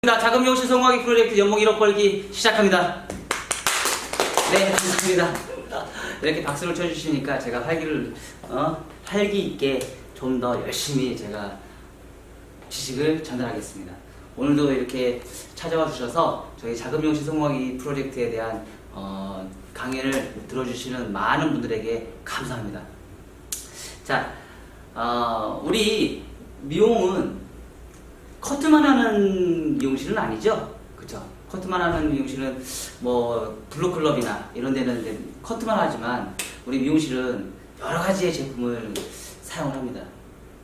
자금용시 성공하기 프로젝트 연봉 1억 벌기 시작합니다. 네, 감사합니다. 이렇게 박수를 쳐주시니까 제가 활기 있게 좀 더 열심히 제가 지식을 전달하겠습니다. 오늘도 이렇게 찾아와 주셔서 저희 자금용시 성공하기 프로젝트에 대한 강의를 들어주시는 많은 분들에게 감사합니다. 자, 우리 미용은 커트만 하는 미용실은 아니죠? 그쵸? 커트만 하는 미용실은 뭐 블루클럽이나 이런 데는 이제 커트만 하지만 우리 미용실은 여러 가지의 제품을 사용을 합니다.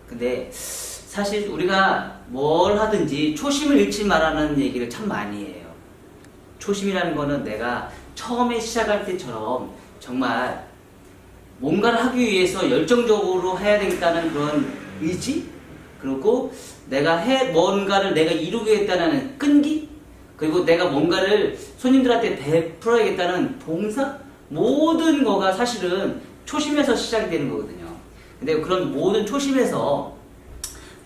근데 사실 우리가 뭘 하든지 초심을 잃지 말라는 얘기를 참 많이 해요. 초심이라는 거는 내가 처음에 시작할 때처럼 정말 뭔가를 하기 위해서 열정적으로 해야 되겠다는 그런 의지? 그리고 뭔가를 내가 이루겠다는 끈기, 그리고 내가 뭔가를 손님들한테 베풀어야겠다는 봉사, 모든 거가 사실은 초심에서 시작이 되는 거거든요. 근데 그런 모든 초심에서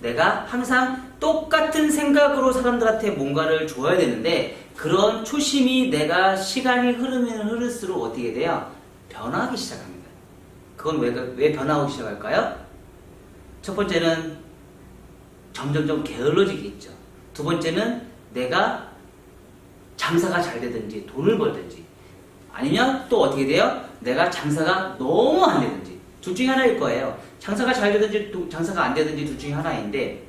내가 항상 똑같은 생각으로 사람들한테 뭔가를 줘야 되는데, 그런 초심이 내가 시간이 흐르면 흐를수록 어떻게 돼요? 변화하기 시작합니다. 그건 왜 변화하기 시작할까요? 첫 번째는 점점점 게을러지겠죠. 두 번째는 내가 장사가 잘 되든지 돈을 벌든지, 아니면 또 어떻게 돼요? 내가 장사가 너무 안 되든지, 둘 중에 하나일 거예요. 장사가 잘 되든지 장사가 안 되든지 둘 중에 하나인데,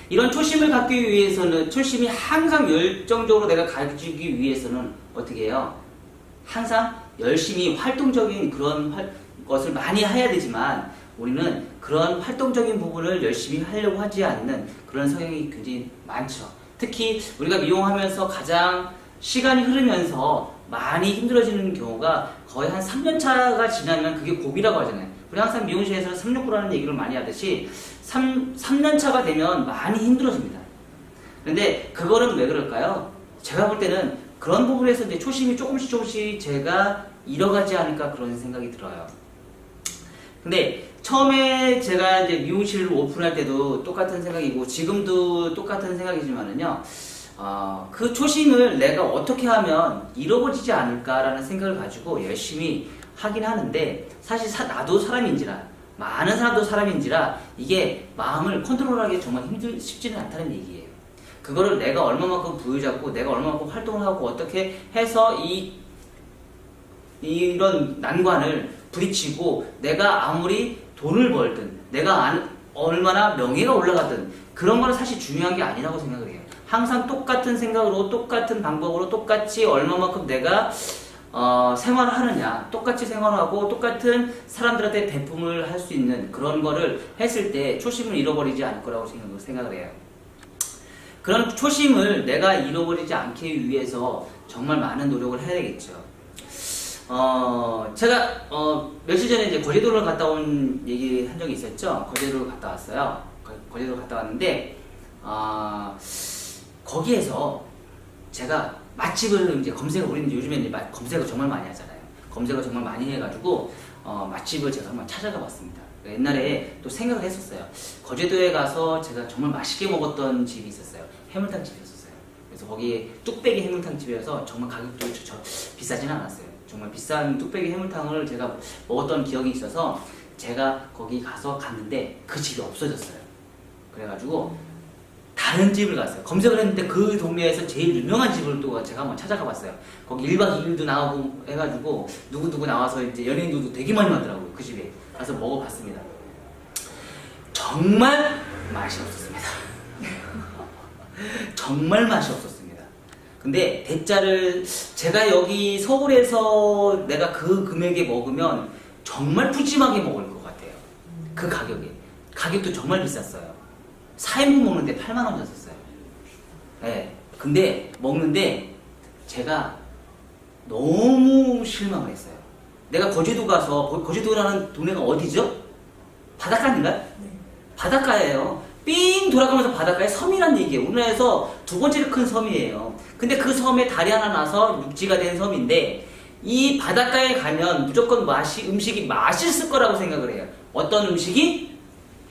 이런 초심을 갖기 위해서는, 초심이 항상 열정적으로 내가 가지기 위해서는 어떻게 해요? 항상 열심히 활동적인 그런 것을 많이 해야 되지만, 우리는 그런 활동적인 부분을 열심히 하려고 하지 않는 그런 성향이 굉장히 많죠. 특히 우리가 미용하면서 가장 시간이 흐르면서 많이 힘들어지는 경우가 거의 한 3년차가 지나면 그게 고비라고 하잖아요. 우리 항상 미용실에서 369라는 얘기를 많이 하듯이 3년차가 되면 많이 힘들어집니다. 그런데 그거는 왜 그럴까요? 제가 볼 때는 그런 부분에서 이제 초심이 조금씩 제가 잃어가지 않을까 그런 생각이 들어요. 근데 처음에 제가 이제 미용실을 오픈할 때도 똑같은 생각이고 지금도 똑같은 생각이지만은요, 그 초심을 내가 어떻게 하면 잃어버리지 않을까라는 생각을 가지고 열심히 하긴 하는데, 사실 나도 사람인지라, 많은 사람도 사람인지라 이게 마음을 컨트롤하기 정말 쉽지는 않다는 얘기예요. 그거를 내가 얼마만큼 부여잡고 내가 얼마만큼 활동을 하고 어떻게 해서 이런 난관을 부딪히고 내가 아무리 돈을 벌든 내가 얼마나 명예가 올라가든 그런 거는 사실 중요한 게 아니라고 생각을 해요. 항상 똑같은 생각으로 똑같은 방법으로 똑같이 얼마만큼 내가 생활을 하느냐, 똑같이 생활하고 똑같은 사람들한테 배품을 할 수 있는 그런 거를 했을 때 초심을 잃어버리지 않을 거라고 생각을 해요. 그런 초심을 내가 잃어버리지 않기 위해서 정말 많은 노력을 해야 되겠죠. 제가 며칠 전에 이제 거제도를 갔다 온 얘기 한 적이 있었죠. 거제도를 갔다 왔어요. 거제도를 갔다 왔는데 거기에서 제가 맛집을 이제 우리는 요즘에 이제 검색을 정말 많이 하잖아요. 검색을 정말 많이 해가지고 맛집을 제가 한번 찾아가 봤습니다. 옛날에 또 생각을 했었어요. 거제도에 가서 제가 정말 맛있게 먹었던 집이 있었어요. 해물탕 집이었어요. 그래서 거기에 뚝배기 해물탕 집이어서 정말 가격도 비싸진 않았어요. 정말 비싼 뚝배기 해물탕을 제가 먹었던 기억이 있어서 제가 거기 가서 갔는데 그 집이 없어졌어요. 그래가지고 다른 집을 갔어요. 검색을 했는데 그 동네에서 제일 유명한 집을 또 제가 한번 찾아가 봤어요. 거기 1박 2일도 나오고 해가지고 누구누구 나와서 이제 연예인들도 되게 많이 왔더라고요. 그 집에 가서 먹어봤습니다. 정말 맛이 없었습니다. 정말 맛이 없었습니다. 근데 대짜를 제가 여기 서울에서 내가 그 금액에 먹으면 정말 푸짐하게 먹을 것 같아요. 그 가격에. 가격도 정말 비쌌어요. 4인분 먹는데 8만 원 줬었어요. 네. 근데 먹는데 제가 너무 실망을 했어요. 내가 거제도 가서, 거제도라는 동네가 어디죠? 바닷가인가요? 네. 바닷가예요. 삥 돌아가면서 바닷가에 섬이란 얘기예요. 우리나라에서 두 번째로 큰 섬이에요. 근데 그 섬에 달이 하나 나서 육지가 된 섬인데, 이 바닷가에 가면 무조건 음식이 맛있을 거라고 생각을 해요. 어떤 음식이?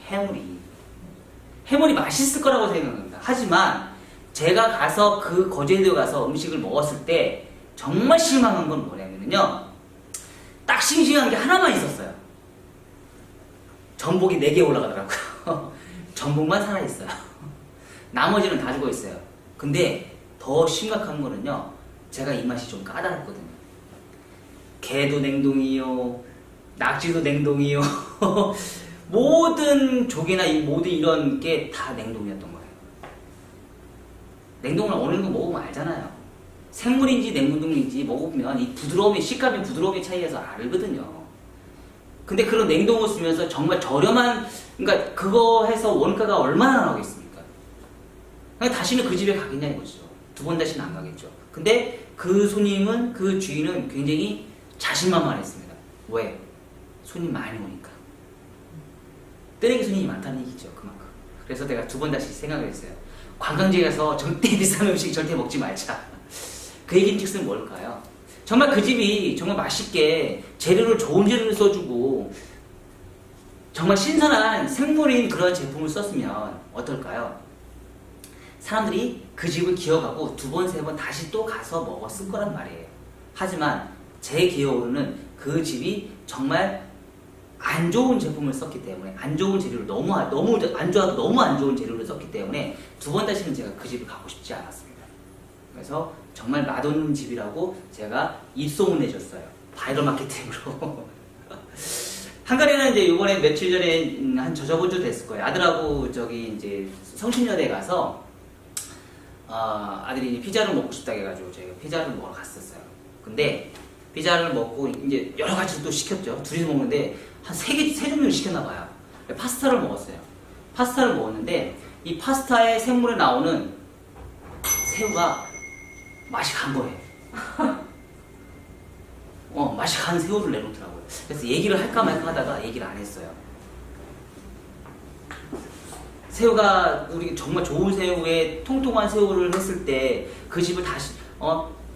해물이 맛있을 거라고 생각합니다. 하지만 제가 가서 그 거제도에 가서 음식을 먹었을 때 정말 실망한 건 뭐냐면요. 딱 싱싱한 게 하나만 있었어요. 전복이 4개 올라가더라고요. 전복만 살아있어요. 나머지는 다 죽어있어요. 근데 더 심각한 거는요. 제가 입맛이 좀 까다롭거든요. 게도 냉동이요. 낙지도 냉동이요. 모든 조개나 모든 이런 게 다 냉동이었던 거예요. 냉동을 어느 정도 먹으면 알잖아요. 생물인지 냉동인지 먹으면 이 부드러움의 식감의 부드러움의 차이에서 알거든요. 근데 그런 냉동을 쓰면서 정말 저렴한, 그러니까 그거 해서 원가가 얼마나 나오겠습니까? 그러니까 다시는 그 집에 가겠냐 이거죠. 2번 다시는 안 가겠죠. 근데 그 손님은, 그 주인은 굉장히 자신만만했습니다. 왜? 손님 많이 오니까. 뜨레기 손님이 많다는 얘기죠. 그만큼. 그래서 내가 2번 다시 생각을 했어요. 관광지에 가서 절대 비싼 음식 절대 먹지 말자. 그 얘기는 즉슨 뭘까요? 정말 그 집이 정말 맛있게 재료를 좋은 재료를 써주고 정말 신선한 생물인 그런 제품을 썼으면 어떨까요? 사람들이 그 집을 기억하고 2번, 3번 다시 또 가서 먹었을 거란 말이에요. 하지만 제 기억으로는 그 집이 정말 안 좋은 제품을 썼기 때문에, 안 좋은 재료를 너무 안 좋아도 너무 안 좋은 재료를 썼기 때문에 2번 다시는 제가 그 집을 가고 싶지 않았습니다. 그래서 정말 맛없는 집이라고 제가 입소문 내줬어요. 바이럴 마케팅으로. 한가리는 이제 요번에 며칠 전에 한 저번 주 됐을 거예요. 아들하고 저기 이제 성신여대 가서 아들이 피자를 먹고 싶다고 해가지고 저희가 피자를 먹으러 갔었어요. 근데 피자를 먹고 이제 여러 가지 또 시켰죠. 둘이서 먹는데 한 3종류를 시켰나 봐요. 파스타를 먹었어요. 파스타를 먹었는데 이 파스타의 생물에 나오는 새우가 맛이 간 거예요. 맛이 간 새우를 내놓더라고요. 그래서 얘기를 할까 말까 하다가 얘기를 안 했어요. 새우가 우리 정말 좋은 새우에 통통한 새우를 했을 때 그 집을 다시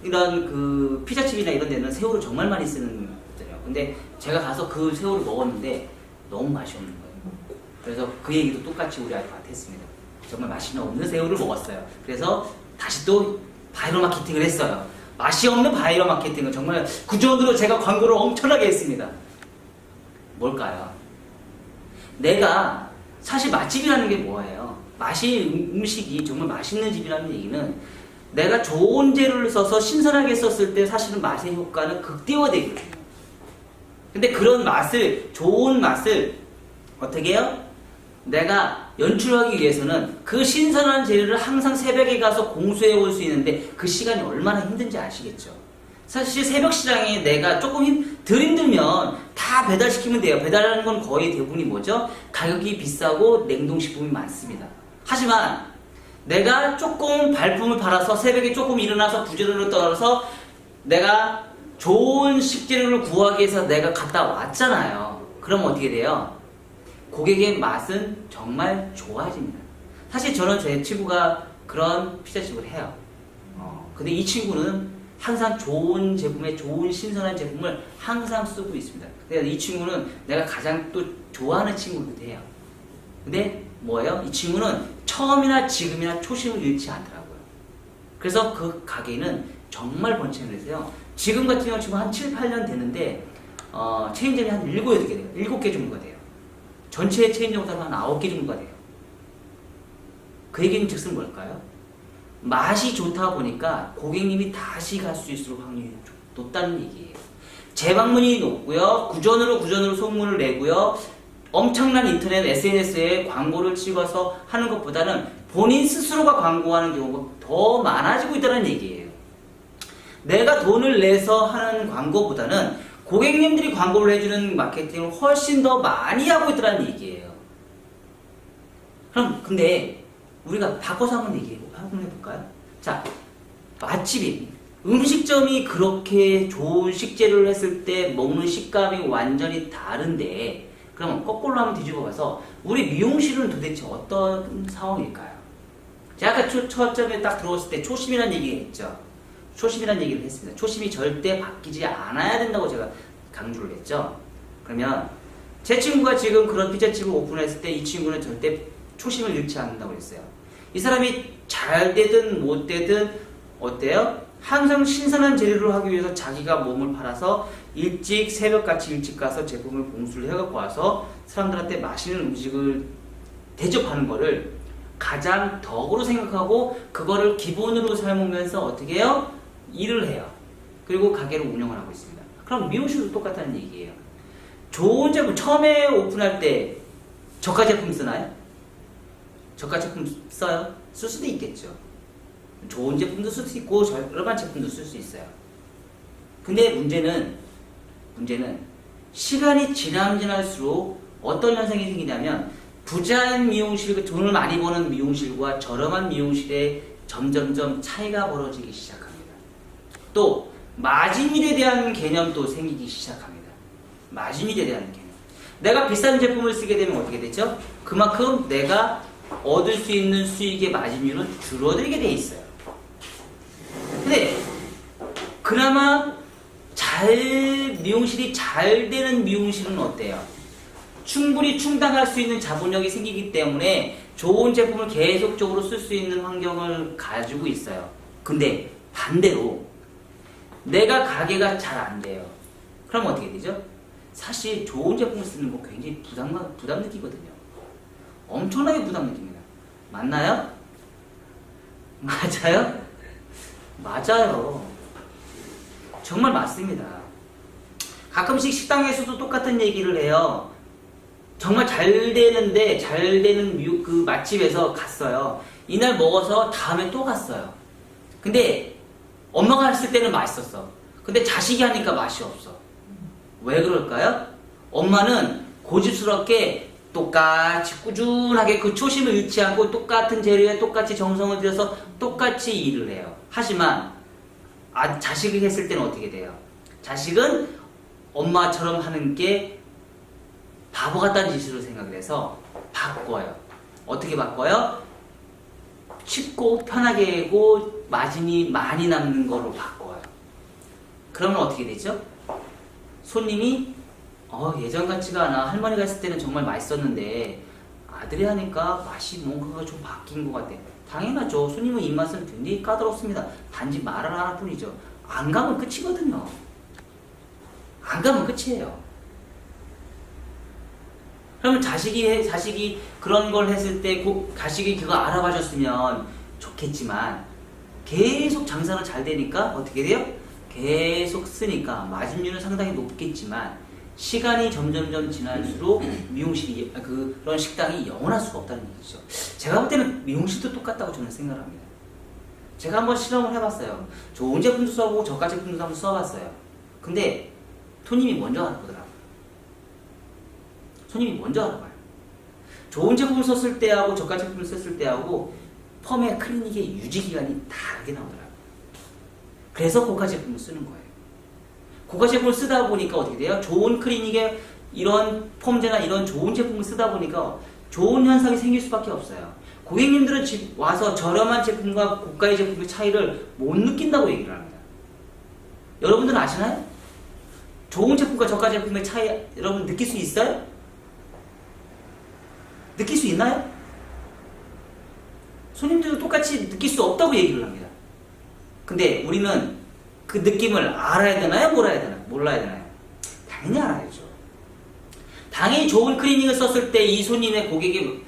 이런 그 피자집이나 이런 데는 새우를 정말 많이 쓰는 거잖아요. 근데 제가 가서 그 새우를 먹었는데 너무 맛이 없는 거예요. 그래서 그 얘기도 똑같이 우리 아이한테 했습니다. 정말 맛이 없는 새우를 먹었어요. 그래서 다시 또 바이럴 마케팅을 했어요. 맛이 없는 바이럴 마케팅을 정말 구조원으로 제가 광고를 엄청나게 했습니다. 뭘까요? 내가 사실 맛집이라는 게 뭐예요? 음식이 정말 맛있는 집이라는 얘기는 내가 좋은 재료를 써서 신선하게 썼을 때 사실은 맛의 효과는 극대화되거든요. 근데 그런 맛을, 좋은 맛을 어떻게 해요? 내가 연출하기 위해서는 그 신선한 재료를 항상 새벽에 가서 공수해 올 수 있는데 그 시간이 얼마나 힘든지 아시겠죠? 사실 새벽 시장에 내가 조금 덜 힘들면 다 배달시키면 돼요. 배달하는 건 거의 대부분이 뭐죠? 가격이 비싸고 냉동식품이 많습니다. 하지만 내가 조금 발품을 팔아서 새벽에 조금 일어나서 부지런히 떨어서 내가 좋은 식재료를 구하기 위해서 내가 갔다 왔잖아요. 그럼 어떻게 돼요? 고객의 맛은 정말 좋아집니다. 사실 저는 제 친구가 그런 피자집을 해요. 근데 이 친구는 항상 좋은 제품에 좋은 신선한 제품을 항상 쓰고 있습니다. 그래서 이 친구는 내가 가장 또 좋아하는 친구기도 해요. 근데 뭐예요? 이 친구는 처음이나 지금이나 초심을 잃지 않더라고요. 그래서 그 가게는 정말 번창을 해서요. 지금 같은 경우 지금 한 7, 8년 됐는데 체인점이 한 7, 8개 돼요. 7개 정도가 돼요. 전체 체인점보다 한 9개 정도가 돼요. 그 얘기는 즉슨 뭘까요? 맛이 좋다 보니까 고객님이 다시 갈 수 있을 확률이 높다는 얘기예요. 재방문이 높고요. 구전으로 소문을 내고요. 엄청난 인터넷 SNS에 광고를 찍어서 하는 것보다는 본인 스스로가 광고하는 경우가 더 많아지고 있다는 얘기예요. 내가 돈을 내서 하는 광고보다는 고객님들이 광고를 해주는 마케팅을 훨씬 더 많이 하고 있다는 얘기예요. 그럼 근데 우리가 바꿔서 한번 해볼까요? 자, 맛집이 음식점이 그렇게 좋은 식재료를 했을 때 먹는 식감이 완전히 다른데 그러면 거꾸로 한번 뒤집어봐서 우리 미용실은 도대체 어떤 상황일까요? 제가 아까 초점에 딱 들어왔을 때 초심이라는 얘기를 했죠. 초심이라는 얘기를 했습니다. 초심이 절대 바뀌지 않아야 된다고 제가 강조를 했죠. 그러면 제 친구가 지금 그런 피자집을 오픈했을 때 이 친구는 절대 초심을 잃지 않는다고 했어요. 이 사람이 잘 되든 못 되든 어때요? 항상 신선한 재료를 하기 위해서 자기가 몸을 팔아서 일찍 새벽같이 일찍 가서 제품을 공수를 해갖고 와서 사람들한테 맛있는 음식을 대접하는 거를 가장 덕으로 생각하고 그거를 기본으로 삼으면서 어떻게 해요? 일을 해요. 그리고 가게를 운영을 하고 있습니다. 그럼 미용실도 똑같다는 얘기예요. 좋은 제품 처음에 오픈할 때 저가 제품 쓰나요? 저가 제품 써요? 쓸 수도 있겠죠. 좋은 제품도 쓸 수 있고 저렴한 제품도 쓸 수 있어요. 근데 문제는 시간이 지날수록 어떤 현상이 생기냐면 부자인 미용실, 돈을 많이 버는 미용실과 저렴한 미용실에 점점점 차이가 벌어지기 시작합니다. 또 마진율에 대한 개념도 생기기 시작합니다. 마진율에 대한 개념. 내가 비싼 제품을 쓰게 되면 어떻게 되죠? 그만큼 내가 얻을 수 있는 수익의 마진율은 줄어들게 돼 있어요. 근데 그나마 미용실이 잘 되는 미용실은 어때요? 충분히 충당할 수 있는 자본력이 생기기 때문에 좋은 제품을 계속적으로 쓸 수 있는 환경을 가지고 있어요. 근데 반대로 내가 가게가 잘 안 돼요. 그럼 어떻게 되죠? 사실 좋은 제품을 쓰는 거 굉장히 부담 느끼거든요. 엄청나게 부담 느낍니다. 맞나요? 맞아요? 맞아요. 정말 맞습니다. 가끔씩 식당에서도 똑같은 얘기를 해요. 정말 잘 되는 그 맛집에서 갔어요. 이날 먹어서 다음에 또 갔어요. 근데 엄마가 했을 때는 맛있었어. 근데 자식이 하니까 맛이 없어. 왜 그럴까요? 엄마는 고집스럽게 똑같이 꾸준하게 그 초심을 잃지 않고 똑같은 재료에 똑같이 정성을 들여서 똑같이 일을 해요. 하지만 자식이 했을 때는 어떻게 돼요? 자식은 엄마처럼 하는 게 바보 같다는 짓으로 생각을 해서 바꿔요. 어떻게 바꿔요? 쉽고 편하게 하고 마진이 많이 남는 거로 바꿔요. 그러면 어떻게 되죠? 손님이 예전 같지가 않아. 할머니가 했을 때는 정말 맛있었는데 아들이 하니까 맛이 뭔가가 좀 바뀐 것 같아. 당연하죠. 손님은 입맛은 굉장히 까다롭습니다. 단지 말을 하나 뿐이죠. 안 가면 끝이거든요. 안 가면 끝이에요. 그러면 자식이 그런 걸 했을 때 자식이 그거 알아봐 줬으면 좋겠지만 계속 장사가 잘 되니까 어떻게 돼요? 계속 쓰니까 마진율은 상당히 높겠지만 시간이 점점점 지날수록 미용실이 그런 식당이 영원할 수가 없다는 얘기죠. 제가 볼 때는 미용실도 똑같다고 저는 생각을 합니다. 제가 한번 실험을 해봤어요. 좋은 제품도 써보고 저가 제품도 한번 써봤어요. 근데 손님이 먼저 알아보더라고요. 손님이 먼저 알아봐요. 좋은 제품을 썼을 때하고 저가 제품을 썼을 때하고 펌의 클리닉의 유지기간이 다르게 나오더라고요. 그래서 고가 제품을 쓰는 거예요. 고가 제품을 쓰다 보니까 어떻게 돼요? 좋은 클리닉에 이런 펌제나 이런 좋은 제품을 쓰다 보니까 좋은 현상이 생길 수밖에 없어요. 고객님들은 집 와서 저렴한 제품과 고가의 제품의 차이를 못 느낀다고 얘기를 합니다. 여러분들은 아시나요? 좋은 제품과 저가 제품의 차이 여러분 느낄 수 있어요? 느낄 수 있나요? 손님들도 똑같이 느낄 수 없다고 얘기를 합니다. 근데 우리는 그 느낌을 알아야 되나요? 몰라야 되나요? 당연히 알아야죠. 당연히 좋은 클리닝을 썼을 때 이 손님의 고객의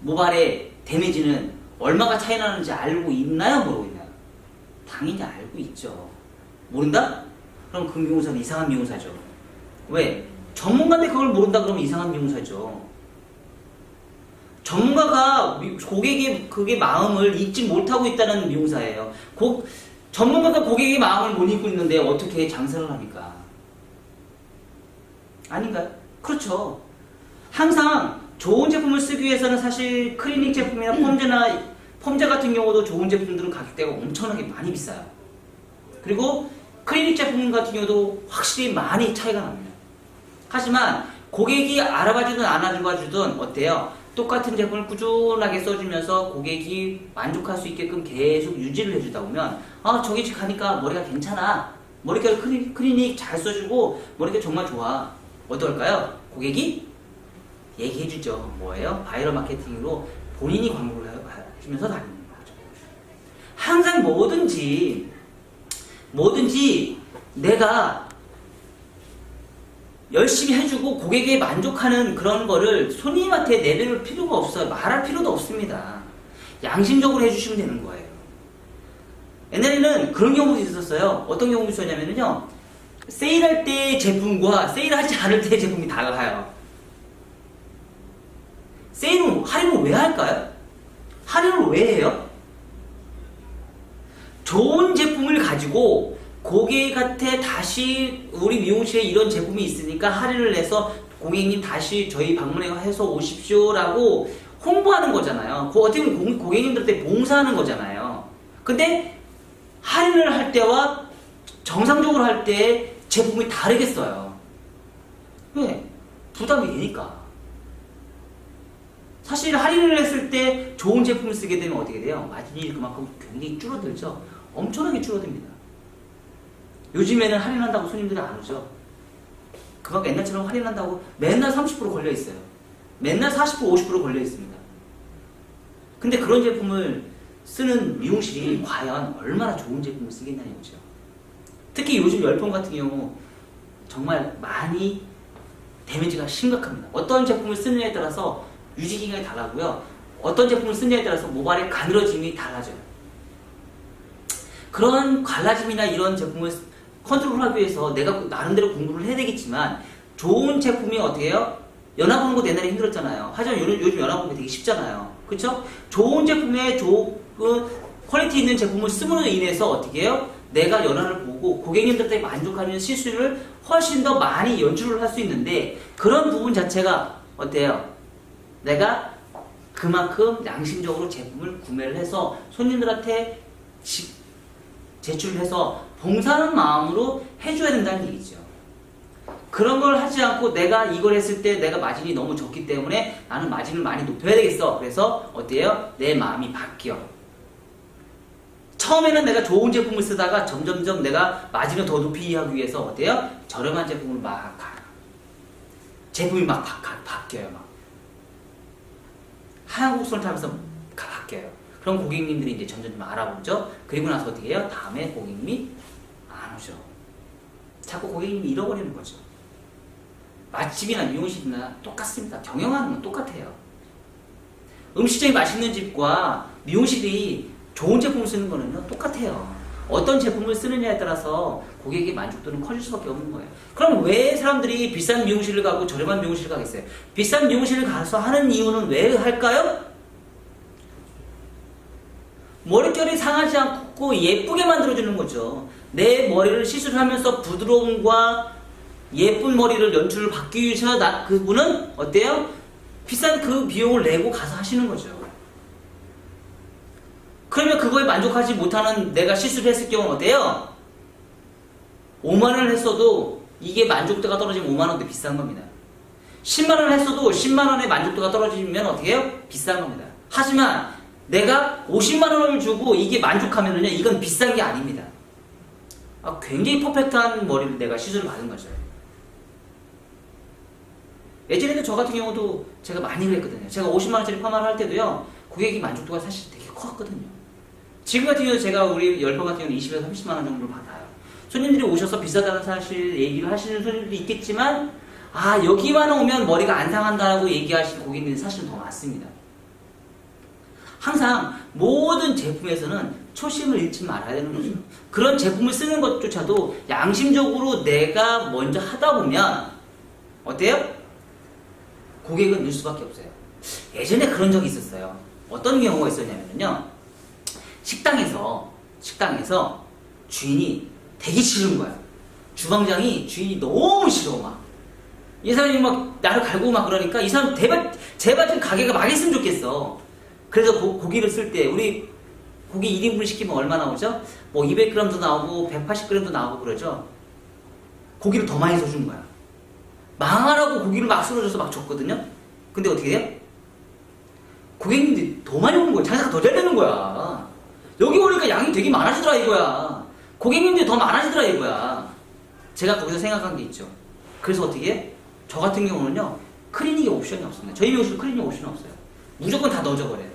모발의 데미지는 얼마가 차이 나는지 알고 있나요? 모르고 있나요? 당연히 알고 있죠. 모른다? 그럼 그 미용사는 이상한 미용사죠. 왜? 전문가인데 그걸 모른다 그러면 이상한 미용사죠. 전문가가 고객의 그게 마음을 잊지 못하고 있다는 미용사예요. 전문가가 고객의 마음을 못 잊고 있는데 어떻게 장사를 합니까? 아닌가요? 그렇죠. 항상 좋은 제품을 쓰기 위해서는 사실 클리닉 제품이나 펌제 같은 경우도 좋은 제품들은 가격대가 엄청나게 많이 비싸요. 그리고 클리닉 제품 같은 경우도 확실히 많이 차이가 납니다. 하지만 고객이 알아봐주든 안 알아봐주든 어때요? 똑같은 제품을 꾸준하게 써주면서 고객이 만족할 수 있게끔 계속 유지를 해주다 보면 저기 가니까 머리가 괜찮아. 머리결 클리닉 잘 써주고 머리결 정말 좋아. 어떨까요? 고객이 얘기해주죠. 뭐예요? 바이럴 마케팅으로 본인이 광고를 하시면서 다니는 거죠. 항상 뭐든지 내가 열심히 해주고 고객에 만족하는 그런 거를 손님한테 내뱉을 필요가 없어요. 말할 필요도 없습니다. 양심적으로 해주시면 되는 거예요. 옛날에는 그런 경우도 있었어요. 어떤 경우가 있었냐면요. 세일할 때 제품과 세일하지 않을 때 제품이 달라요. 할인을 왜 할까요? 할인을 왜 해요? 좋은 제품을 가지고 고객한테 다시 우리 미용실에 이런 제품이 있으니까 할인을 해서 고객님 다시 저희 방문해서 오십시오라고 홍보하는 거잖아요. 어떻게 보면 고객님들한테 봉사하는 거잖아요. 근데 할인을 할 때와 정상적으로 할 때 제품이 다르겠어요. 왜? 부담이 되니까. 사실 할인을 했을 때 좋은 제품을 쓰게 되면 어떻게 돼요? 마진이 그만큼 굉장히 줄어들죠. 엄청나게 줄어듭니다. 요즘에는 할인한다고 손님들이 안 오죠. 그만큼 옛날처럼 할인한다고 맨날 30% 걸려 있어요. 맨날 40% 50% 걸려 있습니다. 근데 그런 제품을 쓰는 미용실이 과연 얼마나 좋은 제품을 쓰겠냐는 거죠. 특히 요즘 열풍 같은 경우 정말 많이 데미지가 심각합니다. 어떤 제품을 쓰느냐에 따라서 유지기간이 달라고요. 어떤 제품을 쓰느냐에 따라서 모발의 가늘어짐이 달라져요. 그런 갈라짐이나 이런 제품을 컨트롤하기 위해서 내가 나름대로 공부를 해야 되겠지만 좋은 제품이 어떻게 해요? 연화 보는 거 옛날에 힘들었잖아요. 하지만 요즘 연화 보는 게 되게 쉽잖아요. 그쵸? 좋은 제품에 좋은 퀄리티 있는 제품을 쓰므로 인해서 어떻게 해요? 내가 연화를 보고 고객님들한테 만족하는 시술을 훨씬 더 많이 연출을 할 수 있는데 그런 부분 자체가 어때요? 내가 그만큼 양심적으로 제품을 구매를 해서 손님들한테 제출을 해서 봉사하는 마음으로 해줘야 된다는 얘기죠. 그런 걸 하지 않고 내가 이걸 했을 때 내가 마진이 너무 적기 때문에 나는 마진을 많이 높여야 되겠어. 그래서 어때요? 내 마음이 바뀌어. 처음에는 내가 좋은 제품을 쓰다가 점점점 내가 마진을 더 높이 하기 위해서 어때요? 저렴한 제품을 막 가. 제품이 막 바뀌어요. 막. 하얀 곡선을 타면서 바뀌어요. 그럼 고객님들이 이제 점점 알아보죠. 그리고 나서 어떻게 해요? 다음에 고객님이 안 오죠. 자꾸 고객님이 잃어버리는 거죠. 맛집이나 미용실이나 똑같습니다. 경영하는 건 똑같아요. 음식점이 맛있는 집과 미용실이 좋은 제품을 쓰는 거는요, 똑같아요. 어떤 제품을 쓰느냐에 따라서 고객의 만족도는 커질 수밖에 없는 거예요. 그럼 왜 사람들이 비싼 미용실을 가고 저렴한 미용실을 가겠어요? 비싼 미용실을 가서 하는 이유는 왜 할까요? 머릿결이 상하지 않고 예쁘게 만들어주는 거죠. 내 머리를 시술하면서 부드러움과 예쁜 머리를 연출을 받기 위해서 그분은 어때요? 비싼 그 비용을 내고 가서 하시는 거죠. 그러면 그거에 만족하지 못하는 내가 시술을 했을 경우는 어때요? 5만원을 했어도 이게 만족도가 떨어지면 5만원도 비싼 겁니다. 10만원을 했어도 10만원의 만족도가 떨어지면 어떻게 해요? 비싼 겁니다. 하지만 내가 50만원을 주고 이게 만족하면은요, 이건 비싼 게 아닙니다. 굉장히 퍼펙트한 머리를 내가 시술을 받은 거죠. 예전에도 저 같은 경우도 제가 많이 그랬거든요. 제가 50만원짜리 파마를 할 때도요, 고객이 만족도가 사실 되게 컸거든요. 지금 같은 경우 제가 우리 열번 같은 경우는 20에서 30만원 정도를 받아요. 손님들이 오셔서 비싸다는 사실 얘기를 하시는 손님들도 있겠지만, 여기만 오면 머리가 안 상한다고 얘기하시는 고객님들이 사실은 더 많습니다. 항상 모든 제품에서는 초심을 잃지 말아야 되는 거죠. 그런 제품을 쓰는 것조차도 양심적으로 내가 먼저 하다 보면 어때요? 고객은 늘 수밖에 없어요. 예전에 그런 적이 있었어요. 어떤 경우가 있었냐면요, 식당에서 주인이 되게 싫은 거야. 주방장이 주인이 너무 싫어. 막 이 사람이 막 나를 갈고 막 그러니까 이 사람 제발 좀 가게가 망했으면 좋겠어. 그래서 고기를 쓸 때 우리 고기 1인분 시키면 얼마 나오죠? 뭐 200g도 나오고 180g도 나오고 그러죠. 고기를 더 많이 써주는 거야. 망하라고 고기를 막 썰어줘서 막 줬거든요. 근데 어떻게 돼요? 고객님들이 더 많이 오는 거야. 장사가 더 잘 되는 거야. 여기 오니까 양이 되게 많아지더라 이거야. 고객님들이 더 많아지더라 이거야. 제가 거기서 생각한 게 있죠. 그래서 어떻게 해? 저 같은 경우는요, 클리닉 옵션이 없습니다. 저희 미용실은 클리닉 옵션이 없어요. 무조건 다 넣어줘버려요.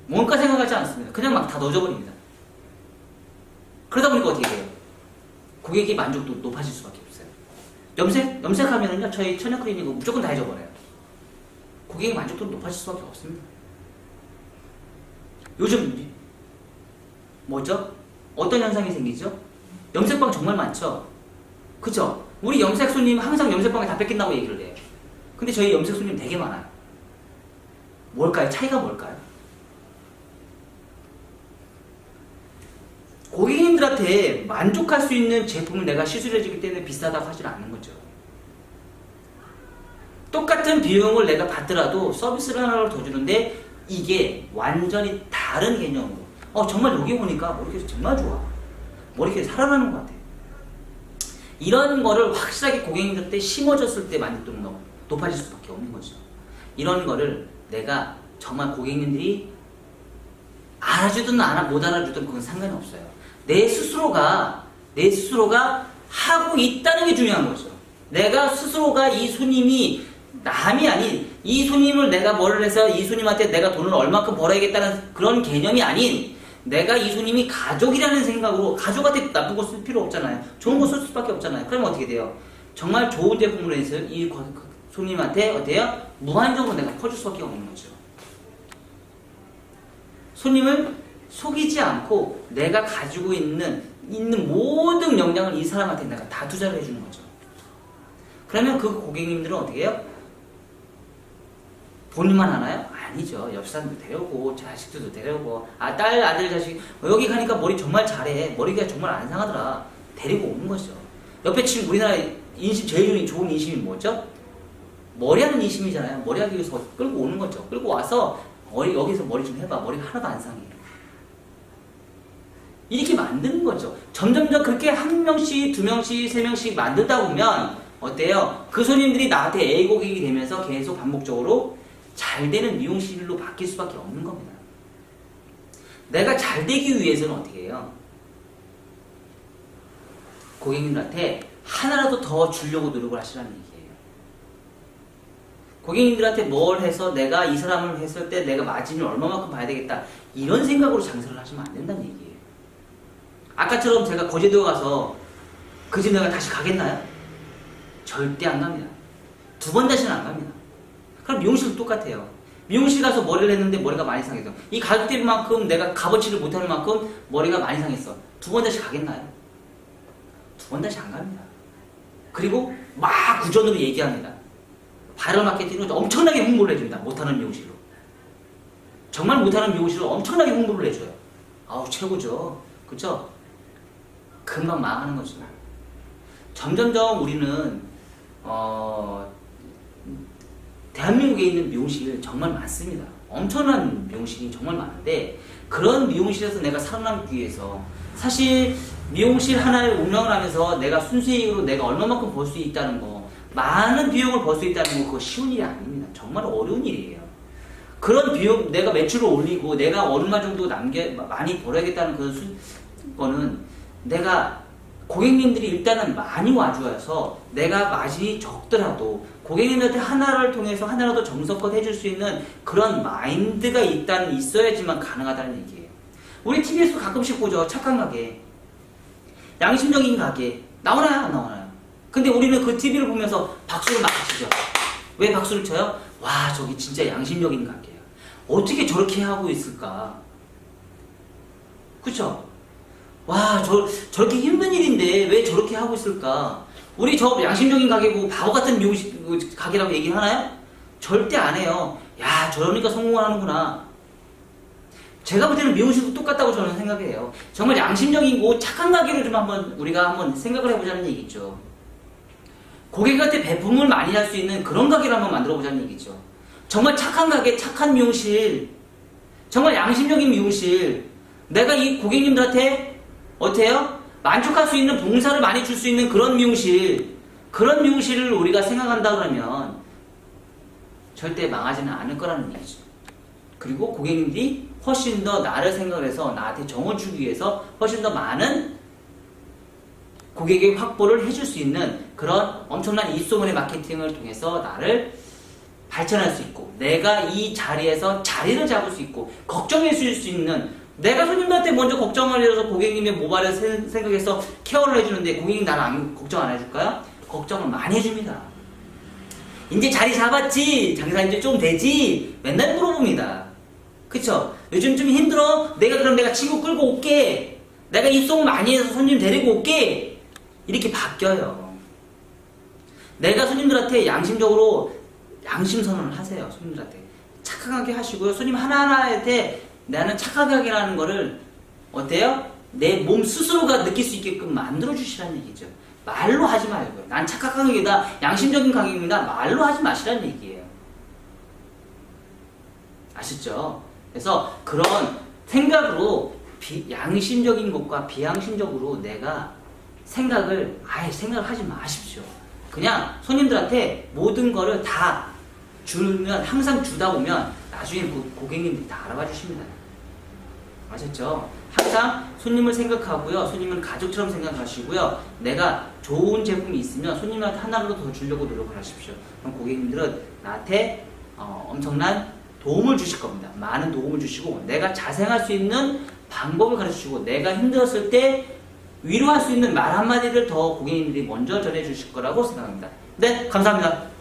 뭔가 생각하지 않습니다. 그냥 막 다 넣어줘버립니다. 그러다 보니까 어떻게 돼요? 고객의 만족도 높아질 수밖에 없어요. 염색하면은요, 저희 천연크림이고 무조건 다 해줘버려요. 고객의 만족도는 높아질 수밖에 없습니다. 요즘 뭐죠? 어떤 현상이 생기죠? 염색방 정말 많죠? 그쵸? 우리 염색 손님 항상 염색방에 다 뺏긴다고 얘기를 해요. 근데 저희 염색 손님 되게 많아요. 뭘까요? 차이가 뭘까요? 고객님들한테 만족할 수 있는 제품을 내가 시술해주기 때문에 비싸다고 하지는 않는 거죠. 똑같은 비용을 내가 받더라도 서비스를 하나를 더 주는데 이게 완전히 다른 개념으로 정말 여기 오니까 머리결이 정말 좋아. 머리결이 살아나는 것 같아. 이런 거를 확실하게 고객님들한테 심어줬을 때 만족도는 높아질 수밖에 없는 거죠. 이런 거를 내가 정말 고객님들이 알아주든 못 알아주든 그건 상관이 없어요. 내 스스로가 하고 있다는 게 중요한 거죠. 내가 스스로가 이 손님이 남이 아닌 이 손님을 내가 뭐를 해서 이 손님한테 내가 돈을 얼마큼 벌어야겠다는 그런 개념이 아닌 내가 이 손님이 가족이라는 생각으로 가족한테 나쁜 거 쓸 필요 없잖아요. 좋은 거 쓸 수밖에 없잖아요. 그러면 어떻게 돼요? 정말 좋은 제품으로 해서 이 손님한테 어때요? 무한정으로 내가 퍼줄 수밖에 없는 거죠. 손님을 속이지 않고 내가 가지고 있는 모든 역량을 이 사람한테 내가 다 투자를 해주는 거죠. 그러면 그 고객님들은 어떻게 해요? 본인만 하나요? 아니죠. 옆 사람도 데려오고 자식들도 데려오고 딸, 아들, 자식 여기 가니까 머리 정말 잘해. 머리가 정말 안 상하더라. 데리고 오는 거죠. 옆에 지금 우리나라 인심 제일 좋은 인심이 뭐죠? 머리하는 인심이잖아요. 머리하기 위해서 끌고 오는 거죠. 끌고 와서 여기서 머리 좀 해봐. 머리가 하나도 안 상해. 이렇게 만드는 거죠. 점점점 그렇게 한 명씩, 두 명씩, 세 명씩 만들다 보면 어때요? 그 손님들이 나한테 A고객이 되면서 계속 반복적으로 잘 되는 미용실로 바뀔 수밖에 없는 겁니다. 내가 잘 되기 위해서는 어떻게 해요? 고객님들한테 하나라도 더 주려고 노력을 하시라는 얘기예요. 고객님들한테 뭘 해서 내가 이 사람을 했을 때 내가 마진을 얼마만큼 봐야 되겠다 이런 생각으로 장사를 하시면 안 된다는 얘기예요. 아까처럼 제가 거제도 가서 그 집 내가 다시 가겠나요? 절대 안 갑니다. 두 번 다시는 안 갑니다. 그럼 미용실도 똑같아요. 미용실 가서 머리를 했는데 머리가 많이 상했어. 이 가격대만큼 내가 값어치를 못하는 만큼 머리가 많이 상했어. 두 번 다시 가겠나요? 두 번 다시 안 갑니다. 그리고 막 구전으로 얘기합니다. 바이럴 마케팅으로 엄청나게 홍보를 해줍니다. 못하는 미용실로. 정말 못하는 미용실로 엄청나게 홍보를 해줘요. 아우 최고죠. 그쵸? 금방 망하는 거죠. 점점점 우리는 대한민국에 있는 미용실 정말 많습니다. 엄청난 미용실이 정말 많은데 그런 미용실에서 내가 살아남기 위해서 사실 미용실 하나를 운영을 하면서 내가 순수익으로 내가 얼마만큼 벌 수 있다는 거 많은 비용을 벌 수 있다는 거 그거 쉬운 일이 아닙니다. 정말 어려운 일이에요. 그런 비용 내가 매출을 올리고 내가 얼마 정도 많이 벌어야겠다는 거는 내가 고객님들이 일단은 많이 와주어서 내가 마진이 적더라도 고객님한테 하나를 통해서 하나라도 정성껏 해줄 수 있는 그런 마인드가 있어야지만 가능하다는 얘기예요. 우리 TV에서 가끔씩 보죠. 착한 가게, 양심적인 가게 나오나요? 안 나오나요? 근데 우리는 그 TV를 보면서 박수를 막 치죠. 왜 박수를 쳐요? 와 저기 진짜 양심적인 가게야. 어떻게 저렇게 하고 있을까? 그쵸? 와, 저렇게 힘든 일인데 왜 저렇게 하고 있을까? 우리 저 양심적인 가게고 바보 같은 미용실 가게라고 얘기하나요? 절대 안 해요. 야, 저러니까 성공을 하는구나. 제가 볼 때는 미용실도 똑같다고 저는 생각해요. 정말 양심적이고 착한 가게를 좀 우리가 한번 생각을 해보자는 얘기죠. 고객한테 배품을 많이 할 수 있는 그런 가게를 한번 만들어 보자는 얘기죠. 정말 착한 가게, 착한 미용실, 정말 양심적인 미용실, 내가 이 고객님들한테 어때요? 만족할 수 있는 봉사를 많이 줄 수 있는 그런 미용실을 우리가 생각한다 그러면 절대 망하지는 않을 거라는 얘기죠. 그리고 고객님들이 훨씬 더 나를 생각해서 나한테 정을 주기 위해서 훨씬 더 많은 고객의 확보를 해줄 수 있는 그런 엄청난 입소문의 마케팅을 통해서 나를 발전할 수 있고 내가 이 자리에서 자리를 잡을 수 있고 걱정해 줄 수 있는 내가 손님들한테 먼저 걱정을 해서 고객님의 모발을 생각해서 케어를 해주는데 고객님 나는 걱정 안 해줄까요? 걱정을 많이 해줍니다. 이제 자리 잡았지? 장사 이제 좀 되지? 맨날 물어봅니다. 그쵸? 요즘 좀 힘들어? 내가 친구 끌고 올게. 내가 입송 많이 해서 손님 데리고 올게. 이렇게 바뀌어요. 내가 손님들한테 양심적으로 양심 선언을 하세요. 손님들한테 착하게 하시고요. 손님 하나하나한테 나는 착하게 하는 거를 어때요? 내 몸 스스로가 느낄 수 있게끔 만들어 주시라는 얘기죠. 말로 하지 말고요. 난 착한 가격이다, 양심적인 가격입니다. 말로 하지 마시라는 얘기예요. 아시죠? 그래서 그런 생각으로 양심적인 것과 비양심적으로 내가 생각을 생각을 하지 마십시오. 그냥 손님들한테 모든 거를 다 주면 항상 주다 보면 나중에 고객님들이 다 알아봐 주십니다. 아셨죠? 항상 손님을 생각하고요. 손님은 가족처럼 생각하시고요. 내가 좋은 제품이 있으면 손님한테 하나라도 더 주려고 노력을 하십시오. 그럼 고객님들은 나한테 엄청난 도움을 주실 겁니다. 많은 도움을 주시고 내가 자생할 수 있는 방법을 가르쳐주시고 내가 힘들었을 때 위로할 수 있는 말 한마디를 더 고객님들이 먼저 전해 주실 거라고 생각합니다. 네, 감사합니다.